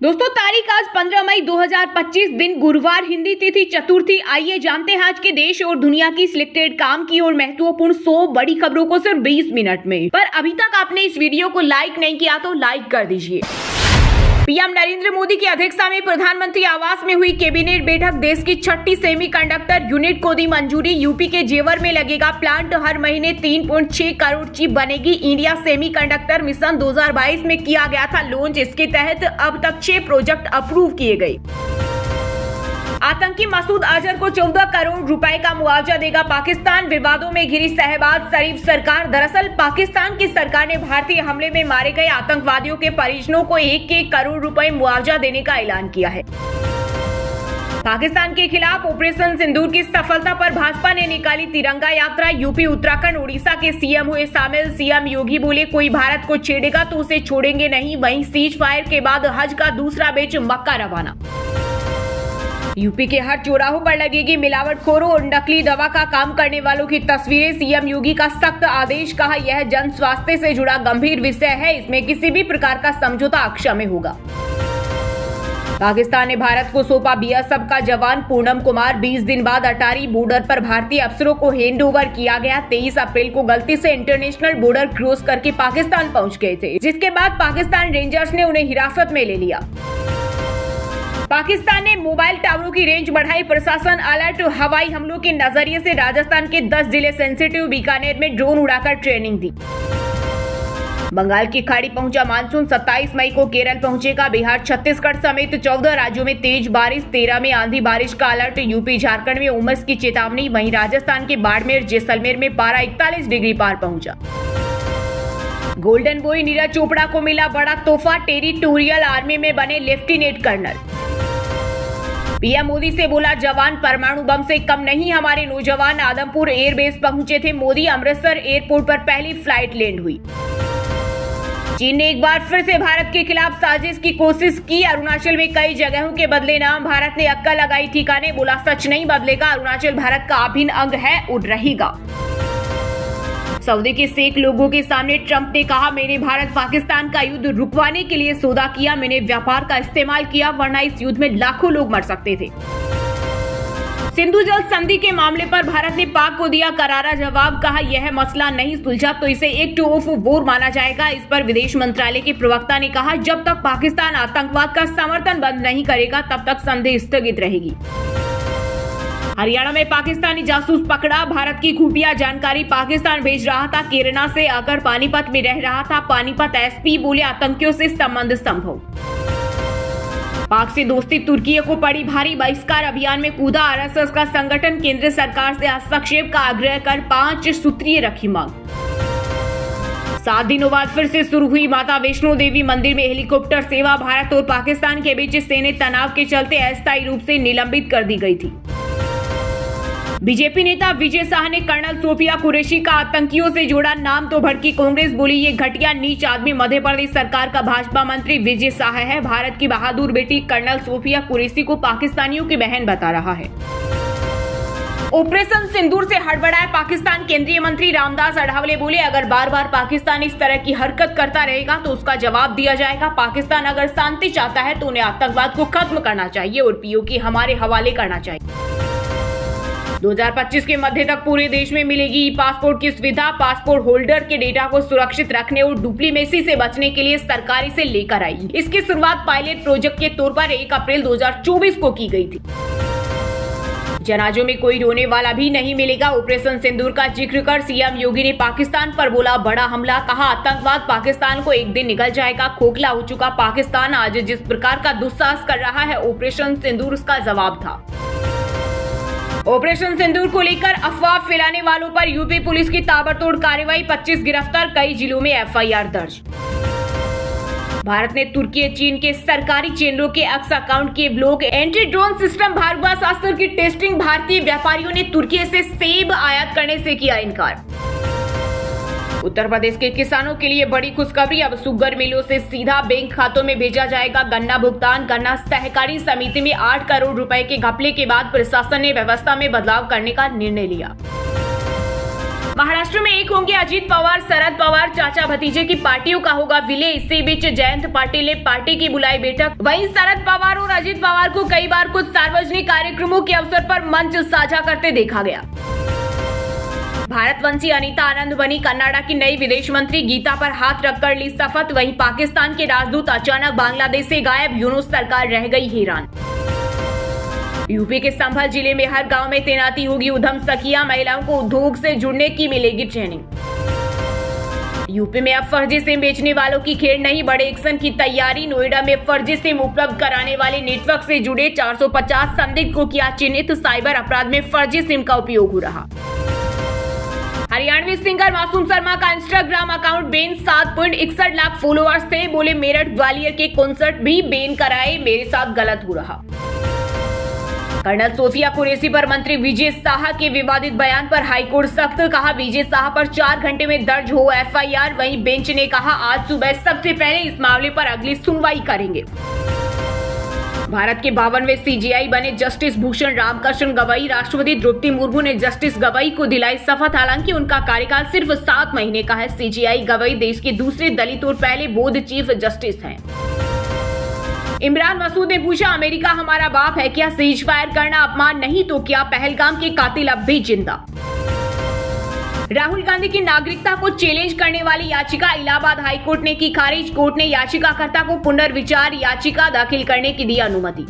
दोस्तों तारीख आज 15 मई 2025 दिन गुरुवार, हिंदी तिथि चतुर्थी। आइए जानते हैं आज के देश और दुनिया की सिलेक्टेड काम की और महत्वपूर्ण 100 बड़ी खबरों को सिर्फ 20 मिनट में। पर अभी तक आपने इस वीडियो को लाइक नहीं किया तो लाइक कर दीजिए। पीएम नरेंद्र मोदी की अध्यक्षता में प्रधानमंत्री आवास में हुई कैबिनेट बैठक। देश की 6ठी सेमीकंडक्टर यूनिट को दी मंजूरी। यूपी के जेवर में लगेगा प्लांट। हर महीने 3.6 करोड़ चिप बनेगी। इंडिया सेमीकंडक्टर मिशन 2022 में किया गया था लॉन्च। इसके तहत अब तक 6 प्रोजेक्ट अप्रूव किए गए। आतंकी मसूद अजहर को 14 करोड़ रुपए का मुआवजा देगा पाकिस्तान। विवादों में घिरी शहबाज शरीफ सरकार। दरअसल पाकिस्तान की सरकार ने भारतीय हमले में मारे गए आतंकवादियों के परिजनों को 1 करोड़ रुपए मुआवजा देने का ऐलान किया है। पाकिस्तान के खिलाफ ऑपरेशन सिंदूर की सफलता पर भाजपा ने निकाली तिरंगा यात्रा। यूपी, उत्तराखंड, उड़ीसा के सीएम हुए शामिल। सीएम योगी बोले, कोई भारत को छेड़ेगा तो उसे छोड़ेंगे नहीं। वहीं सीज फायर के बाद हज का दूसरा बैच मक्का रवाना। यूपी के हर चौराहों पर लगेगी मिलावटखोरों और नकली दवा का काम करने वालों की तस्वीरें। सीएम योगी का सख्त आदेश। कहा, यह जन स्वास्थ्य से जुड़ा गंभीर विषय है, इसमें किसी भी प्रकार का समझौता अक्षम्य होगा। पाकिस्तान ने भारत को सौंपा बीएसएफ का जवान पूनम कुमार। 20 दिन बाद अटारी बॉर्डर पर भारतीय अफसरों को हैंडओवर किया गया। 23 अप्रैल को गलती से इंटरनेशनल बॉर्डर क्रॉस करके पाकिस्तान पहुंच गए थे, जिसके बाद पाकिस्तान रेंजर्स ने उन्हें हिरासत में ले लिया। पाकिस्तान ने मोबाइल टावरों की रेंज बढ़ाई। प्रशासन अलर्ट। हवाई हमलों के नजरिए से राजस्थान के 10 जिले सेंसिटिव। बीकानेर में ड्रोन उड़ाकर ट्रेनिंग दी। बंगाल की खाड़ी पहुंचा मानसून। 27 मई को केरल पहुंचेगा। बिहार, छत्तीसगढ़ समेत 14 राज्यों में तेज बारिश। 13 में आंधी बारिश का अलर्ट। यूपी, झारखंड में उमस की चेतावनी। वहीं राजस्थान के बाड़मेर, जैसलमेर में पारा 41 डिग्री पार पहुंचा। गोल्डन बॉय नीरज चोपड़ा को मिला बड़ा तोहफा। टेरिटोरियल आर्मी में बने लेफ्टिनेंट कर्नल। पीएम मोदी से बोला जवान, परमाणु बम से कम नहीं हमारे नौजवान। आदमपुर एयरबेस पहुंचे थे मोदी। अमृतसर एयरपोर्ट पर पहली फ्लाइट लैंड हुई। चीन ने एक बार फिर से भारत के खिलाफ साजिश की कोशिश की। अरुणाचल में कई जगहों के बदले नाम। भारत ने अक्कल लगाई ठिकाने। बोला, सच नहीं बदलेगा, अरुणाचल भारत का अभिन्न अंग है और रहेगा। सऊदी के शेख लोगों के सामने ट्रंप ने कहा, मैंने भारत पाकिस्तान का युद्ध रुकवाने के लिए सौदा किया। मैंने व्यापार का इस्तेमाल किया, वरना इस युद्ध में लाखों लोग मर सकते थे। सिंधु जल संधि के मामले पर भारत ने पाक को दिया करारा जवाब। कहा, यह मसला नहीं सुलझा तो इसे एक्ट ऑफ वॉर माना जाएगा। इस पर विदेश मंत्रालय के प्रवक्ता ने कहा, जब तक पाकिस्तान आतंकवाद का समर्थन बंद नहीं करेगा तब तक संधि स्थगित रहेगी। हरियाणा में पाकिस्तानी जासूस पकड़ा। भारत की खुफिया जानकारी पाकिस्तान भेज रहा था। केरला से आकर पानीपत में रह रहा था। पानीपत एसपी बोले, आतंकियों से संबंध संभव। पाक से दोस्ती, तुर्की को पड़ी भारी। बहिष्कार अभियान में कूदा आरएसएस का संगठन। केंद्र सरकार से हस्तक्षेप का आग्रह कर 5 सूत्रीय रखी मांग। 7 दिनों बाद फिर से शुरू हुई माता वैष्णो देवी मंदिर में हेलीकॉप्टर सेवा। भारत और पाकिस्तान के बीच सैन्य तनाव के चलते अस्थायी रूप से निलंबित कर दी गई थी। बीजेपी नेता विजय शाह ने कर्नल सोफिया कुरैशी का आतंकियों से जोड़ा नाम तो भड़की कांग्रेस। बोली, ये घटिया नीच आदमी मध्य प्रदेश सरकार का भाजपा मंत्री विजय शाह है। भारत की बहादुर बेटी कर्नल सोफिया कुरैशी को पाकिस्तानियों की बहन बता रहा है। ऑपरेशन सिंदूर से हड़बड़ाए पाकिस्तान। केंद्रीय मंत्री रामदास अठावले बोले, अगर बार बार पाकिस्तान इस तरह की हरकत करता रहेगा तो उसका जवाब दिया जाएगा। पाकिस्तान अगर शांति चाहता है तो उन्हें आतंकवाद को खत्म करना चाहिए और पीओके हमारे हवाले करना चाहिए। 2025 के मध्य तक पूरे देश में मिलेगी ई पासपोर्ट की सुविधा। पासपोर्ट होल्डर के डेटा को सुरक्षित रखने और डुप्लीमेसी से बचने के लिए सरकार इसे लेकर आई। इसकी शुरुआत पायलट प्रोजेक्ट के तौर पर 1 अप्रैल 2024 को की गई थी। जनाजों में कोई रोने वाला भी नहीं मिलेगा। ऑपरेशन सिंदूर का जिक्र कर सीएम योगी ने पाकिस्तान पर बोला बड़ा हमला। कहा, आतंकवाद पाकिस्तान को एक दिन निगल जाएगा। खोखला हो चुका पाकिस्तान आज जिस प्रकार का दुस्साहस कर रहा है, ऑपरेशन सिंदूर उसका जवाब था। ऑपरेशन सिंदूर को लेकर अफवाह फैलाने वालों पर यूपी पुलिस की ताबड़तोड़ कार्रवाई। 25 गिरफ्तार, कई जिलों में एफआईआर दर्ज। भारत ने तुर्की, चीन के सरकारी चैनलों के एक्स अकाउंट के block. Anti drone system Bhargavastra की टेस्टिंग। भारतीय व्यापारियों ने तुर्की से सेब आयात करने से किया इनकार। उत्तर प्रदेश के किसानों के लिए बड़ी खुशखबरी। अब शुगर मिलों से सीधा बैंक खातों में भेजा जाएगा गन्ना भुगतान। गन्ना सहकारी समिति में 8 करोड़ रुपए के घपले के बाद प्रशासन ने व्यवस्था में बदलाव करने का निर्णय लिया। महाराष्ट्र में एक होंगे अजीत पवार शरद पवार चाचा भतीजे की पार्टियों का होगा विलय। इसी बीच जयंत पाटिल ने पार्टी की बुलाई बैठक। वहीं शरद पवार और अजीत पवार को कई बार कुछ सार्वजनिक कार्यक्रमों के अवसर पर मंच साझा करते देखा गया। भारतवंशी अनीता आनंद बनी कनाडा की नई विदेश मंत्री। गीता पर हाथ रखकर ली शपथ। वहीं पाकिस्तान के राजदूत अचानक बांग्लादेश से गायब। यूनुस सरकार रह गई हैरान। यूपी के संभल जिले में हर गांव में तैनाती होगी उधम सखिया। महिलाओं को उद्योग से जुड़ने की मिलेगी ट्रेनिंग। यूपी में अब फर्जी सिम बेचने वालों की खेल नहीं, बड़े एक्शन की तैयारी। नोएडा में फर्जी सिम उपलब्ध कराने वाले नेटवर्क से जुड़े 450 संदिग्ध को किया चिन्हित। साइबर अपराध में फर्जी सिम का उपयोग हो रहा। हरियाणवी सिंगर मासूम शर्मा का Instagram account ban. 7.61 lakh followers थे। बोले मेरठ ग्वालियर के कॉन्सर्ट भी बैन कराए, मेरे साथ गलत हो रहा। कर्नल सोफिया कुरैशी पर मंत्री विजय शाह के विवादित बयान पर हाईकोर्ट सख्त। कहा विजय शाह पर 4 घंटे में दर्ज हो एफआईआर। वहीं बेंच ने कहा आज सुबह सबसे पहले इस मामले पर अगली सुनवाई करेंगे। भारत के 52वें सीजेआई बने जस्टिस भूषण रामकृष्ण गवई। राष्ट्रपति द्रौपदी मुर्मू ने जस्टिस गवई को दिलाई शपथ। हालांकि उनका कार्यकाल सिर्फ 7 महीने का है। सीजेआई गवई देश के दूसरे दलित और पहले बौद्ध चीफ जस्टिस हैं। इमरान मसूद ने पूछा अमेरिका हमारा बाप है क्या? सीज फायर करना अपमान नहीं तो क्या? पहलगाम के कातिल अब भी जिंदा। राहुल गांधी की नागरिकता को चैलेंज करने वाली याचिका इलाहाबाद हाईकोर्ट ने की खारिज। कोर्ट ने याचिकाकर्ता को पुनर्विचार याचिका दाखिल करने की दी अनुमति।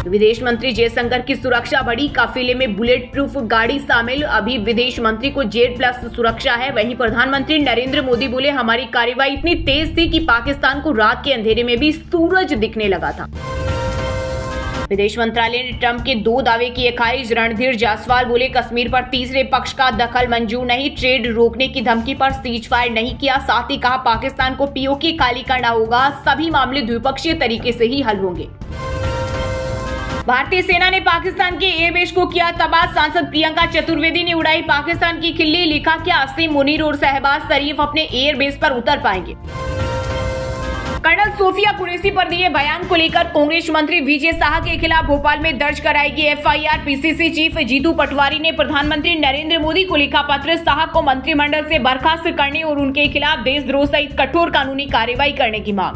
विदेश मंत्री जयशंकर की सुरक्षा बढ़ी। काफिले में बुलेट प्रूफ गाड़ी शामिल। अभी विदेश मंत्री को Z+ सुरक्षा है। वहीं प्रधानमंत्री नरेंद्र मोदी बोले हमारी कार्रवाई इतनी तेज थी कि पाकिस्तान को रात के अंधेरे में भी सूरज दिखने लगा था। विदेश मंत्रालय ने ट्रंप के 2 दावे किए खारिज। रणधीर जायसवाल बोले कश्मीर पर तीसरे पक्ष का दखल मंजूर नहीं। ट्रेड रोकने की धमकी पर सीज फायर नहीं किया। साथ ही कहा पाकिस्तान को पीओके खाली करना होगा। सभी मामले द्विपक्षीय तरीके से ही हल होंगे। भारतीय सेना ने पाकिस्तान के एयरबेस को किया तबाह। सांसद प्रियंका चतुर्वेदी ने उड़ाई पाकिस्तान की खिल्ली। लिखा क्या असीम मुनीर और शहबाज शरीफ अपने एयरबेस पर उतर पाएंगे? कर्नल सोफिया कुरैशी पर दिए बयान को लेकर कांग्रेस मंत्री विजय शाह के खिलाफ भोपाल में दर्ज कराएगी FIR. PCC chief Jitu Patwari ने प्रधानमंत्री नरेंद्र मोदी को लिखा पत्र। शाह को मंत्रिमंडल से बर्खास्त करने और उनके खिलाफ देशद्रोह सहित कठोर कानूनी कार्रवाई करने की मांग।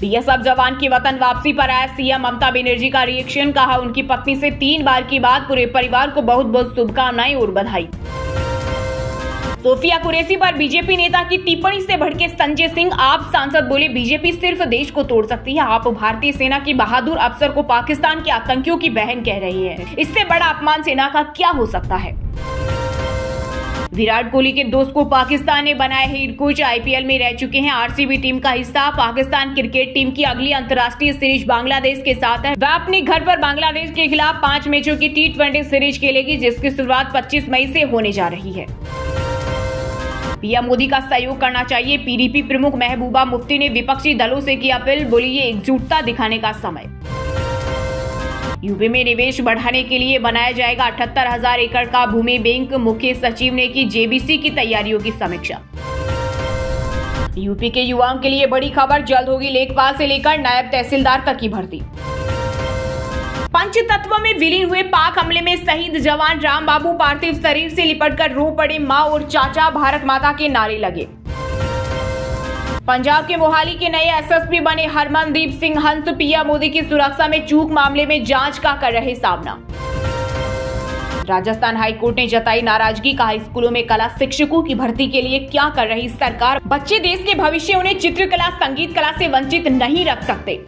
बीएसएफ जवान की वतन वापसी पर आया सीएम ममता बनर्जी का रिएक्शन। कहा उनकी पत्नी से 3 बार की बात। पूरे परिवार को बहुत बहुत शुभकामनाएं और बधाई। सोफिया कुरैशी पर बीजेपी नेता की टिप्पणी से भड़के संजय सिंह। आप सांसद बोले बीजेपी सिर्फ देश को तोड़ सकती है। आप भारतीय सेना की बहादुर अफसर को पाकिस्तान के आतंकियों की बहन कह रही है। इससे बड़ा अपमान सेना का क्या हो सकता है? विराट कोहली के दोस्त को पाकिस्तान ने बनाया हेड कोच। आईपीएल में रह चुके हैं आरसीबी टीम का हिस्सा। पाकिस्तान क्रिकेट टीम की अगली अंतर्राष्ट्रीय सीरीज बांग्लादेश के साथ है। वह अपने घर पर बांग्लादेश के खिलाफ 5 मैचों की T20 सीरीज खेलेगी जिसकी शुरुआत 25 मई से होने जा रही है। पीएम मोदी का सहयोग करना चाहिए। पीडीपी प्रमुख महबूबा मुफ्ती ने विपक्षी दलों से की अपील। बोली ये एकजुटता दिखाने का समय। यूपी में निवेश बढ़ाने के लिए बनाया जाएगा 78,000 एकड़ का भूमि बैंक। मुख्य सचिव ने की जेबीसी की तैयारियों की समीक्षा। यूपी के युवाओं के लिए बड़ी खबर। जल्द होगी लेखपाल से लेकर नायब तहसीलदार तक की भर्ती। पंचतत्व में विलीन हुए पाक हमले में शहीद जवान रामबाबू पार्थिव शरीर से लिपटकर रो पड़े। मां और चाचा भारत माता के नारे लगे। पंजाब के मोहाली के नए एसएसपी बने हरमनदीप सिंह हंस। पीएम मोदी की सुरक्षा में चूक मामले में जांच का कर रहे सामना। राजस्थान हाईकोर्ट ने जताई नाराजगी। कहा स्कूलों में कला शिक्षकों की भर्ती के लिए क्या कर रही सरकार? बच्चे देश के भविष्य, उन्हें चित्रकला संगीत कला से वंचित नहीं रख सकते।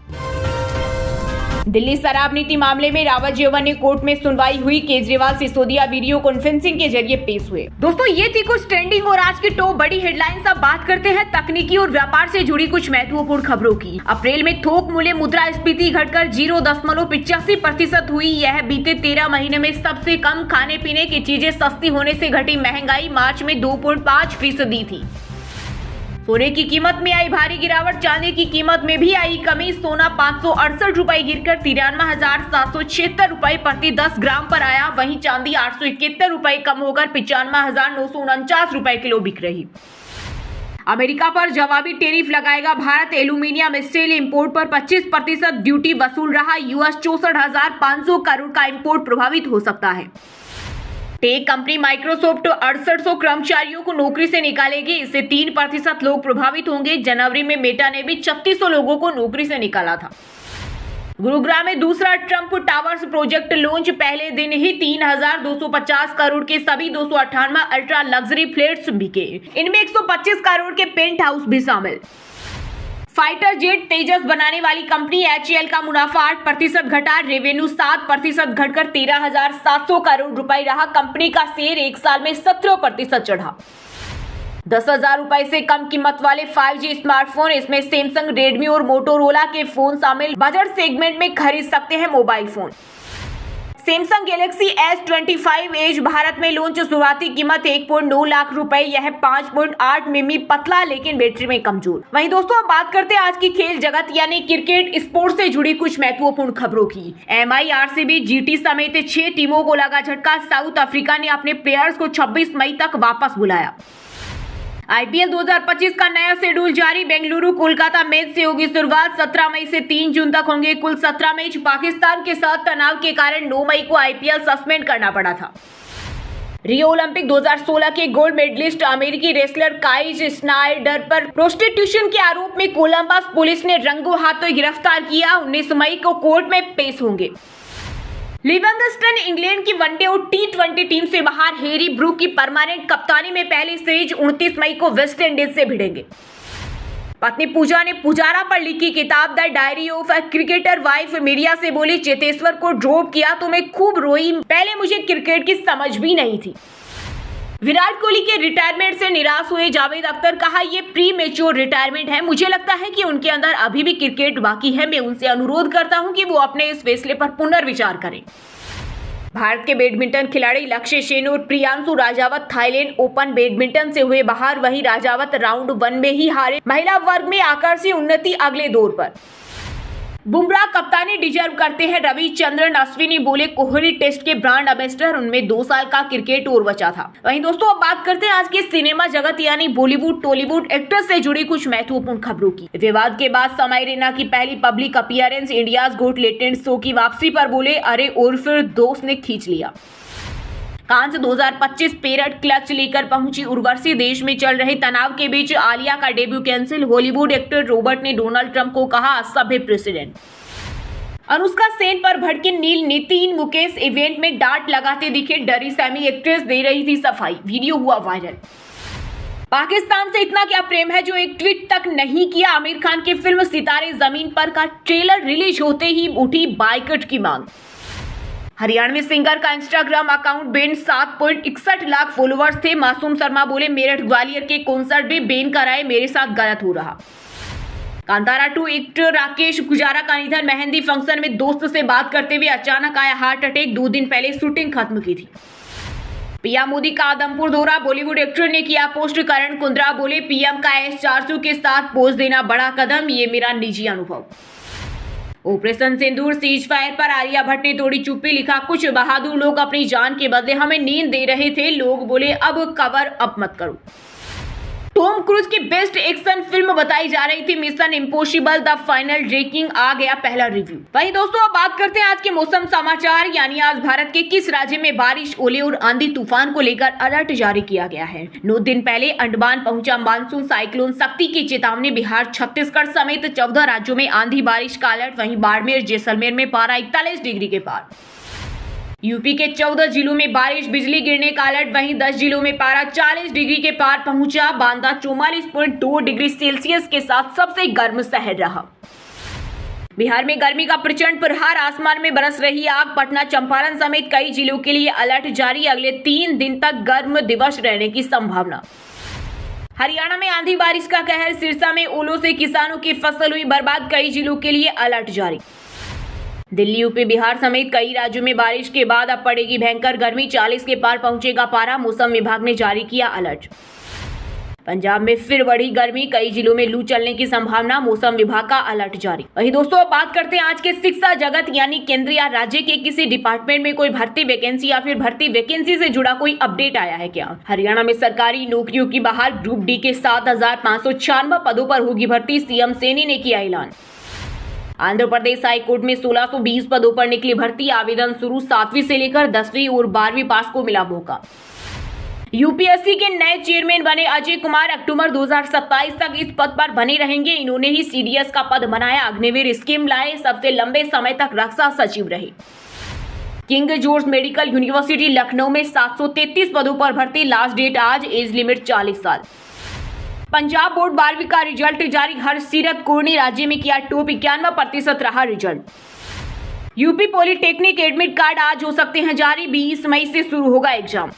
दिल्ली शराब नीति मामले में रावत जेवर ने कोर्ट में सुनवाई हुई। केजरीवाल सिसोदिया वीडियो कॉन्फ्रेंसिंग के जरिए पेश हुए। दोस्तों ये थी कुछ ट्रेंडिंग और आज की टॉप बड़ी हेडलाइंस। अब बात करते हैं तकनीकी और व्यापार से जुड़ी कुछ महत्वपूर्ण खबरों की। अप्रैल में थोक मूल्य मुद्रास्फीति घटकर 0.85% हुई। यह बीते 13 महीने में सबसे कम। खाने पीने की चीजें सस्ती होने से घटी महंगाई। मार्च में 2.5% थी। सोने की कीमत में आई भारी गिरावट। चांदी की कीमत में भी आई कमी। सोना 568 रुपए गिरकर 93,776 रुपए प्रति 10 ग्राम पर आया। वहीं चांदी 871 रुपए कम होकर 95,949 रुपए किलो बिक रही। अमेरिका पर जवाबी टैरिफ लगाएगा भारत। एल्यूमिनियम स्टील इंपोर्ट पर 25% ड्यूटी वसूल रहा। यूएस 64,500 करोड़ का इंपोर्ट प्रभावित हो सकता है। टेक कंपनी माइक्रोसॉफ्ट 6800 कर्मचारियों को नौकरी से निकालेगी। इससे 3% लोग प्रभावित होंगे। जनवरी में मेटा ने भी 3600 लोगों को नौकरी से निकाला था। गुरुग्राम में दूसरा ट्रंप टावर्स प्रोजेक्ट लॉन्च। पहले दिन ही 3250 करोड़ के सभी 298 अल्ट्रा लग्जरी फ्लैट्स बिके। इनमें 125 करोड़ के पेंट हाउस भी शामिल। फाइटर जेट तेजस बनाने वाली कंपनी HAL का मुनाफा 8% घटा। रेवेन्यू 7% घटकर 13,700 करोड़ रुपए रहा। कंपनी का शेयर एक साल में 17% चढ़ा। 10,000 रुपए से कम कीमत वाले 5G स्मार्टफोन, इसमें सैमसंग, रेडमी और मोटोरोला के फोन शामिल। बजट सेगमेंट में खरीद सकते हैं mobile phone. Samsung Galaxy S25 Edge Bharat में लॉन्च। शुरुआती कीमत 1.9 लाख रुपए। यह 5.8 मिमी पतला लेकिन बैटरी में कमजोर। वहीं दोस्तों अब बात करते हैं आज की खेल जगत यानी क्रिकेट स्पोर्ट्स से जुड़ी कुछ महत्वपूर्ण खबरों की। MI, RCB, GT समेत 6 टीमों को लगा झटका। साउथ अफ्रीका ने अपने प्लेयर्स को 26 मई तक वापस बुलाया। IPL 2025 का नया शेड्यूल जारी। बेंगलुरु कोलकाता मैच से होगी शुरुआत। 17 मई से 3 जून तक होंगे कुल 17 मैच। पाकिस्तान के साथ तनाव के कारण 9 मई को IPL सस्पेंड करना पड़ा था। रियो ओलंपिक 2016 के गोल्ड मेडलिस्ट अमेरिकी रेसलर काइज स्नाइडर पर प्रोस्टिट्यूशन के आरोप में कोलंबस पुलिस ने रंगों हाथों गिरफ्तार किया। 19 मई को कोर्ट में पेश होंगे। लिविंगस्टन इंग्लैंड की वनडे और T20 टीम से बाहर। हैरी ब्रूक की परमानेंट कप्तानी में पहली सीरीज 29 मई को वेस्ट इंडीज से भिड़ेंगे। पत्नी पूजा ने पुजारा पर लिखी किताब the diary of a cricketer wife media से बोली, चेतेश्वर को ड्रॉप किया तो मैं खूब रोई। पहले मुझे क्रिकेट की समझ भी नहीं थी। विराट कोहली के रिटायरमेंट से निराश हुए जावेद अख्तर, कहा ये प्री मेच्योर रिटायरमेंट है। मुझे लगता है कि उनके अंदर अभी भी क्रिकेट बाकी है। मैं उनसे अनुरोध करता हूं कि वो अपने इस फैसले पर पुनर्विचार करें। भारत के बैडमिंटन खिलाड़ी लक्ष्य सेन और Priyanshu Rajawat Thailand open badminton से हुए बाहर। वहीं राजावत राउंड 1 में ही हारे। महिला वर्ग में आकर्षी उन्नति अगले दौर पर। बुमराह कप्तानी डिजर्व करते हैं। रविचंद्रन अश्विनी बोले, कोहली टेस्ट के ब्रांड एम्बेसडर, उनमें 2 साल का क्रिकेट और बचा था। वहीं दोस्तों अब बात करते हैं आज के सिनेमा जगत यानी बॉलीवुड टॉलीवुड एक्टर्स से जुड़ी कुछ महत्वपूर्ण खबरों की। विवाद के बाद समाई रैना की पहली पब्लिक अपीयरेंस। इंडियाज गोट टैलेंट शो की वापसी पर बोले, अरे और फिर दोस्त ने खींच लिया। कांस 2025 पेरेड क्लच लेकर पहुंची उर्वशी। देश में चल रहे तनाव के बीच आलिया का debut cancel. Hollywood actor Robert ने डोनाल्ड ट्रंप को कहा असभ्य प्रेसिडेंट। अनुष्का सेन पर भड़के नील नितिन मुकेश इवेंट में डांट लगाते दिखे। डरी सेमी एक्ट्रेस दे रही थी सफाई। वीडियो हुआ वायरल। पाकिस्तान से इतना क्या प्रेम है जो एक ट्वीट तक नहीं किया। आमिर खान की फिल्म सितारे जमीन पर का ट्रेलर रिलीज होते ही उठी बाइकआउट की मांग। हरियाणवी सिंगर का Instagram account ban. 7.61 lakh followers थे। मासूम शर्मा बोले, मेरठ ग्वालियर के कॉन्सर्ट भी बैन कराए, मेरे साथ गलत हो रहा। कांतारा 2 एक्टर राकेश गुजारा का निधन। मेहंदी फंक्शन में दोस्त से बात करते हुए अचानक आया हार्ट अटैक। 2 दिन पहले शूटिंग खत्म की थी। पीएम मोदी का आदमपुर दौरा। बॉलीवुड एक्टर ने किया पोस्ट। करण कुंद्रा बोले, पीएम का S-400 के साथ पोज देना बड़ा कदम, ये मेरा निजी अनुभव। ऑपरेशन सिंदूर सीज फायर पर आलिया भट्ट ने तोड़ी चुप्पी। लिखा, कुछ बहादुर लोग अपनी जान के बदले हमें नींद दे रहे थे। लोग बोले अब कवर अप मत करो। टॉम क्रूज की बेस्ट एक्शन फिल्म बताई जा रही थी Mission Impossible the final tracking. आ गया पहला रिव्यू। वहीं दोस्तों अब बात करते हैं आज के मौसम समाचार यानी आज भारत के किस राज्य में बारिश, ओले और आंधी तूफान को लेकर अलर्ट जारी किया गया है। 9 दिन पहले अंडमान पहुंचा मानसून साइक्लोन शक्ति की चेतावनी। बिहार, छत्तीसगढ़ समेत 14 राज्यों में आंधी बारिश का अलर्ट। वहीं बाड़मेर जैसलमेर में पारा 41 डिग्री के पार। यूपी के 14 जिलों में बारिश, बिजली गिरने का अलर्ट। वहीं 10 जिलों में पारा 40 डिग्री के पार पहुंचा। बांदा 44.2 डिग्री सेल्सियस के साथ सबसे गर्म शहर रहा। बिहार में गर्मी का प्रचंड प्रहार, आसमान में बरस रही आग। पटना, चंपारण समेत कई जिलों के लिए अलर्ट जारी। अगले 3 दिन तक गर्म दिवस रहने की संभावना। हरियाणा में आंधी बारिश का कहर। सिरसा में ओलों से किसानों की फसल हुई बर्बाद। कई जिलों के लिए अलर्ट जारी। दिल्ली, यूपी, बिहार समेत कई राज्यों में बारिश के बाद अब पड़ेगी भयंकर गर्मी। 40 के पार पहुंचेगा पारा। मौसम विभाग ने जारी किया अलर्ट। पंजाब में फिर बढ़ी गर्मी। कई जिलों में लू चलने की संभावना। मौसम विभाग का अलर्ट जारी। वहीं दोस्तों अब बात करते हैं आज के शिक्षा जगत यानी केंद्र या राज्य के किसी डिपार्टमेंट में कोई भर्ती वैकेंसी या फिर भर्ती वैकेंसी से जुड़ा कोई अपडेट आया है क्या। हरियाणा में सरकारी नौकरियों की बहार। ग्रुप डी के 7,596 पदों पर होगी भर्ती। सीएम सैनी ने किया ऐलान। आंध्र प्रदेश हाई कोर्ट में 1620 पदों पर निकली भर्ती, आवेदन शुरू, 7वीं से लेकर 10वीं और 12वीं पास को मिला मौका। यूपीएससी के नए चेयरमैन बने अजय कुमार अक्टूबर 2027 तक इस पद पर बने रहेंगे। इन्होंने ही सीडीएस का पद बनाया, अग्निवीर स्कीम लाए, सबसे लंबे समय तक रक्षा सचिव रहे। King George medical university Lucknow में 733 पदों पर भर्ती, लास्ट डेट आज, एज लिमिट 40 साल। पंजाब बोर्ड 12वीं का रिजल्ट जारी, हरसिमरत कौर ने राज्य में किया टॉप, 91% रहा result. UP polytechnic admit card आज हो सकते हैं जारी, 20 मई से शुरू होगा exam.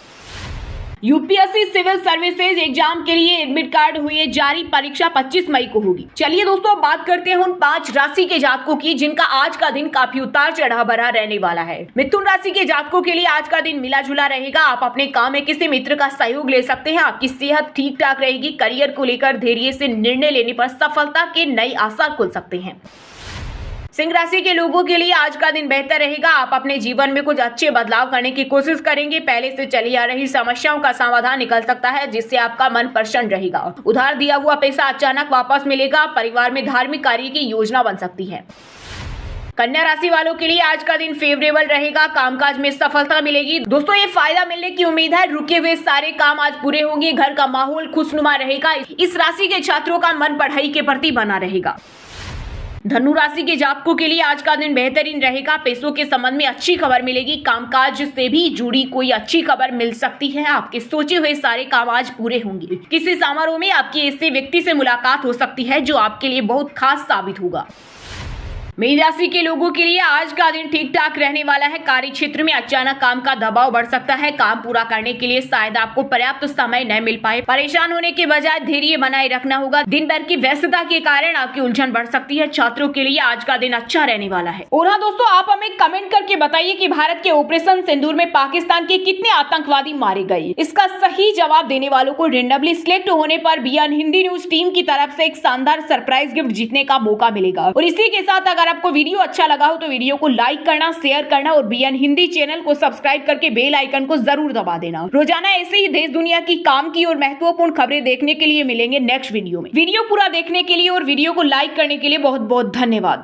UPSC civil services exam के लिए एडमिट कार्ड हुए जारी, परीक्षा 25 मई को होगी। चलिए दोस्तों, अब बात करते हैं उन 5 राशि के जातकों की जिनका आज का दिन काफी उतार चढ़ाव भरा रहने वाला है। मिथुन राशि के जातकों के लिए आज का दिन मिला जुला रहेगा। आप अपने काम में किसी मित्र का सहयोग ले सकते हैं। आपकी सेहत ठीक ठाक रहेगी। करियर को लेकर धैर्य से निर्णय लेने पर सफलता के नए आसार खुल सकते हैं। सिंह राशि के लोगों के लिए आज का दिन बेहतर रहेगा। आप अपने जीवन में कुछ अच्छे बदलाव करने की कोशिश करेंगे। पहले से चली आ रही समस्याओं का समाधान निकल सकता है, जिससे आपका मन प्रसन्न रहेगा। उधार दिया हुआ पैसा अचानक वापस मिलेगा। परिवार में धार्मिक कार्य की योजना बन सकती है। कन्या राशि वालों के लिए आज का दिन फेवरेबल रहेगा। कामकाज में सफलता मिलेगी। दोस्तों, ये फायदा मिलने की उम्मीद है। रुके हुए सारे काम आज पूरे होंगे। घर का माहौल खुशनुमा रहेगा। इस राशि के छात्रों का मन पढ़ाई के प्रति बना रहेगा। धनु राशि के जातकों के लिए आज का दिन बेहतरीन रहेगा। पैसों के संबंध में अच्छी खबर मिलेगी। कामकाज से भी जुड़ी कोई अच्छी खबर मिल सकती है। आपके सोचे हुए सारे काम आज पूरे होंगे। किसी समारोह में आपकी ऐसे व्यक्ति से मुलाकात हो सकती है जो आपके लिए बहुत खास साबित होगा। मीन राशि के लोगों के लिए आज का दिन ठीक ठाक रहने वाला है। कार्य क्षेत्र में अचानक काम का दबाव बढ़ सकता है। काम पूरा करने के लिए शायद आपको पर्याप्त समय न मिल पाए। परेशान होने के बजाय धैर्य बनाए रखना होगा। दिन भर की व्यस्तता के कारण आपकी उलझन बढ़ सकती है। छात्रों के लिए आज का दिन अच्छा रहने वाला है। और हाँ दोस्तों, आप हमें कमेंट करके बताइए कि भारत के ऑपरेशन सिंदूर में पाकिस्तान के कितने आतंकवादी मारे गए। इसका सही जवाब देने वालों को रेंडमली सिलेक्ट होने पर बीएन हिंदी न्यूज टीम की तरफ से एक शानदार सरप्राइज गिफ्ट जीतने का मौका मिलेगा। और इसी के साथ अगर आपको वीडियो अच्छा लगा हो तो वीडियो को लाइक करना, शेयर करना और बीएन हिंदी चैनल को सब्सक्राइब करके बेल आइकन को जरूर दबा देना। रोजाना ऐसे ही देश दुनिया की काम की और महत्वपूर्ण खबरें देखने के लिए मिलेंगे नेक्स्ट वीडियो में। वीडियो पूरा देखने के लिए और वीडियो को लाइक करने के लिए बहुत बहुत धन्यवाद।